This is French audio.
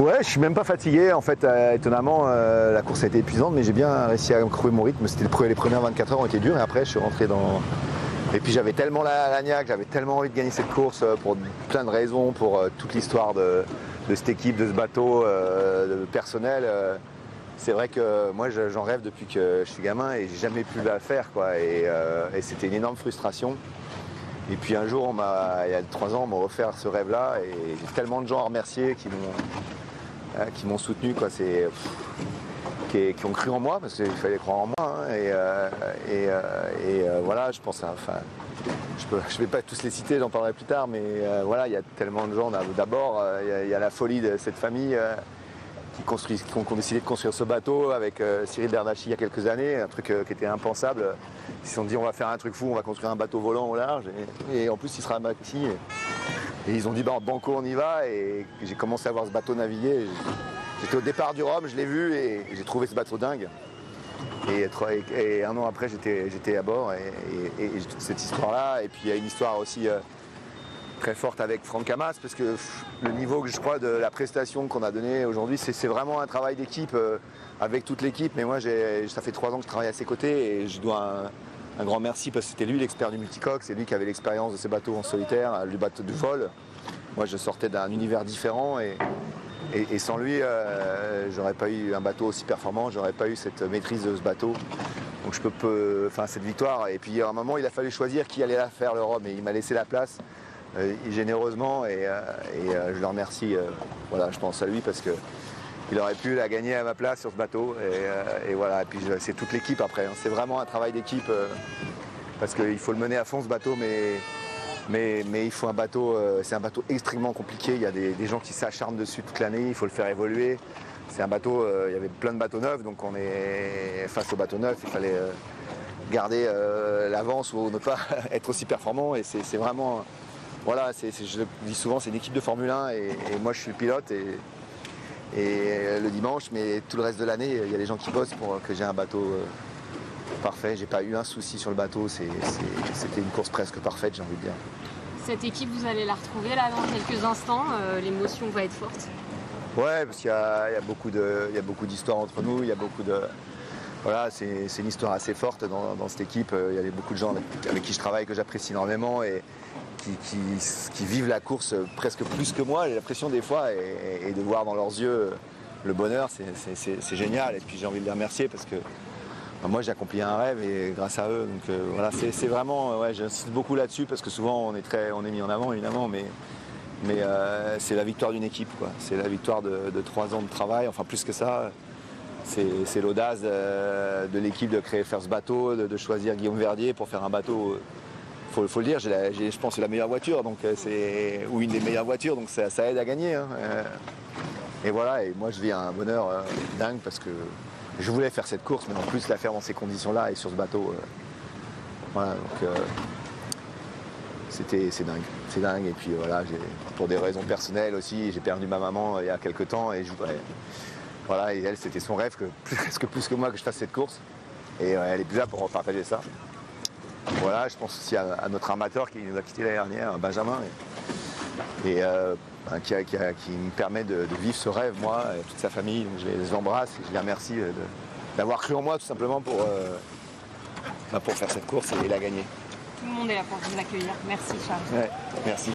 Ouais, je suis même pas fatigué. En fait, étonnamment, la course a été épuisante, mais j'ai bien réussi à crever mon rythme. Les premières 24 heures ont été dures et après, je suis rentré dans. Et puis j'avais tellement la niaque, j'avais tellement envie de gagner cette course pour plein de raisons, pour toute l'histoire de cette équipe, de ce bateau, de personnel. C'est vrai que moi, j'en rêve depuis que je suis gamin et j'ai jamais pu la faire, quoi. Et c'était une énorme frustration. Et puis un jour, il y a 3 ans, on m'a offert ce rêve-là et j'ai tellement de gens à remercier qui m'ont soutenu, quoi. Qui ont cru en moi, parce qu'il fallait croire en moi. Voilà, je pense, enfin, je vais pas tous les citer, j'en parlerai plus tard, mais voilà, il y a tellement de gens. D'abord, il y a la folie de cette famille qui ont décidé de construire ce bateau avec Cyril Bernacchi il y a quelques années, un truc qui était impensable. Ils se sont dit on va faire un truc fou, on va construire un bateau volant au large et en plus il sera maxi. Et ils ont dit banco on y va et j'ai commencé à voir ce bateau naviguer. J'étais au départ du Rhum, je l'ai vu et j'ai trouvé ce bateau dingue. Et 1 an après j'étais à bord et toute cette histoire-là. Et puis il y a une histoire aussi très forte avec Franck Hamas, parce que le niveau que je crois de la prestation qu'on a donnée aujourd'hui, c'est vraiment un travail d'équipe avec toute l'équipe. Mais moi, ça fait 3 ans que je travaille à ses côtés et je dois un grand merci parce que c'était lui l'expert du multicoque, c'est lui qui avait l'expérience de ces bateaux en solitaire, du bateau de vol. Moi, je sortais d'un univers différent et sans lui, j'aurais pas eu un bateau aussi performant, j'aurais pas eu cette maîtrise de ce bateau. Donc cette victoire. Et puis à un moment, il a fallu choisir qui allait la faire, le Rhum, et il m'a laissé la place. Généreusement et je le remercie, voilà, je pense à lui parce qu'il aurait pu la gagner à ma place sur ce bateau et voilà, et puis c'est toute l'équipe après, hein. C'est vraiment un travail d'équipe parce qu'il faut le mener à fond ce bateau, mais il faut un bateau, c'est un bateau extrêmement compliqué, il y a des gens qui s'acharnent dessus toute l'année, il faut le faire évoluer. C'est un bateau, il y avait plein de bateaux neufs, donc on est face aux bateaux neufs, il fallait garder l'avance ou ne pas être aussi performant et c'est vraiment. Voilà, je le dis souvent, c'est une équipe de Formule 1 et moi je suis le pilote et le dimanche, mais tout le reste de l'année, il y a des gens qui bossent pour que j'ai un bateau parfait. J'ai pas eu un souci sur le bateau, c'était une course presque parfaite, j'ai envie de dire. Cette équipe, vous allez la retrouver là dans quelques instants, l'émotion va être forte. Ouais, parce qu'il y a beaucoup d'histoires entre nous, il y a beaucoup de. Voilà, c'est une histoire assez forte dans cette équipe. Il y a beaucoup de gens avec qui je travaille que j'apprécie énormément et qui vivent la course presque plus que moi. J'ai l'impression des fois et de voir dans leurs yeux le bonheur, c'est génial. Et puis j'ai envie de les remercier parce que moi j'ai accompli un rêve et grâce à eux. Donc voilà, c'est vraiment, ouais, j'insiste beaucoup là-dessus parce que souvent on est mis en avant évidemment, mais c'est la victoire d'une équipe, quoi. C'est la victoire de 3 ans de travail, enfin plus que ça. C'est l'audace de l'équipe de faire ce bateau, de choisir Guillaume Verdier pour faire un bateau. Faut le dire, je pense que c'est la meilleure voiture, donc ou une des meilleures voitures, donc ça aide à gagner. Hein. Et voilà, et moi je vis un bonheur dingue parce que je voulais faire cette course, mais en plus la faire dans ces conditions-là et sur ce bateau. Voilà, donc c'est dingue. Et puis voilà, pour des raisons personnelles aussi, j'ai perdu ma maman il y a quelques temps et je voudrais. Voilà, et elle, c'était son rêve, presque plus que moi, que je fasse cette course. Et elle est plus là pour partager ça. Voilà, je pense aussi à notre armateur qui nous a quittés l'année dernière, Benjamin, qui me permet de vivre ce rêve, moi, et toute sa famille. Donc je les embrasse et je les remercie d'avoir cru en moi, tout simplement, pour faire cette course et la gagner. Tout le monde est là pour vous accueillir. Merci, Charles. Ouais, merci.